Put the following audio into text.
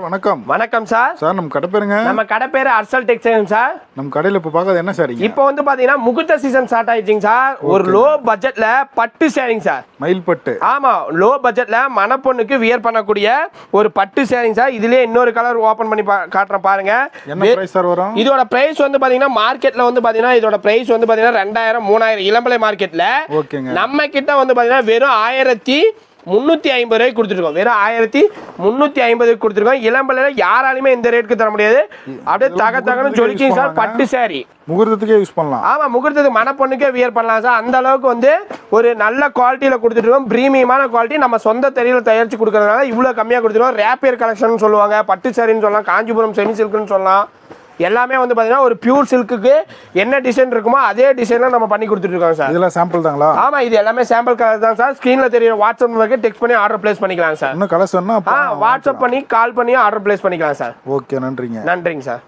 வணக்கம். வணக்கம் sir. Sir நம்ம கடை பேருங்க? நம்ம கடை பேரு அர்சல் டெக்ஸ்டைல் சார். நம்ம கடையில இப்ப பாக்குறது என்ன சார்? இப்போ வந்து பாத்தீங்கன்னா முகூர்த்த சீசன் ஸ்டார்ட் ஆயிடுச்சுங்க சார். ஒரு லோ பட்ஜெட்ல பட்டு சேரிங் சார். மயில் பட்டு. ஆமா, லோ பட்ஜெட்ல மணப்பொண்ணுக்கு வியர் பண்ணக்கூடிய ஒரு பட்டு சேரிங் சார். இதுலயே இன்னொரு கலர் ஓபன் பண்ணி காட்டுறேன் பாருங்க. என்ன பிரைஸ் சார் வரும்? இதோட பிரைஸ் வந்து பாத்தீங்கன்னா மார்க்கெட்ல வந்து பாத்தீங்கன்னா இதோட பிரைஸ் வந்து பாத்தீங்கன்னா 2000 3000 இளம்பலை மார்க்கெட்ல. ஓகேங்க. நம்ம கிட்ட வந்து பாத்தீங்கன்னா வெறும் 1350 ரூபாய்க்கு கொடுத்துருக்கோம். வெறும் 1350 கொடுத்துருக்கோம். இளம்பலையில யாராலுமே இந்த ரேட்டுக்கு தர முடியாது. அப்படியே தகன்னு ஜொலிக்கிங்க சார். பட்டு சாரி முகூர்த்தத்துக்கே யூஸ் பண்ணலாம். ஆமா, முகூர்த்தத்துக்கு மணப்பொண்ணுக்கே வியர் பண்ணலாம் சார். அந்த அளவுக்கு வந்து ஒரு நல்ல குவாலிட்டியில கொடுத்துட்டு இருக்கோம். பிரீமியமான குவாலிட்டி. நம்ம சொந்த தெரியல தயாரிச்சு கொடுக்கறதுனால இவ்வளவு கம்மியா கொடுத்துருக்கோம். ரேப்பியர் கலெக்ஷன் சொல்லுவாங்க, பட்டு சாரின்னு சொல்லலாம், காஞ்சிபுரம் செமி சில்க்னு சொல்லலாம். எல்லாமே வந்து பாத்தீங்கன்னா ஒரு பியூர் சில்க்குக்கு என்ன டிசைன் இருக்குமோ அதே டிசைன்ல நம்ம பண்ணி கொடுத்துட்டு இருக்கோம் சார். இதெல்லாம் சாம்பிள் தாங்களா? ஆமா, இது எல்லாமே சாம்பிள் கலர் தான் சார். ஸ்கிரீன்ல தெரியுற வாட்ஸ்அப் நம்பருக்கு டெக்ஸ்ட் பண்ணி ஆர்டர் பிளேஸ் பண்ணிக்கலாம் சார். இன்னும் கலர்ஸ் வேணா வாட்ஸ்அப் பண்ணி கால் பண்ணி ஆர்டர் பிளேஸ் பண்ணிக்கலாம் சார். ஓகே, நன்றிங்க. நன்றிங்க சார்.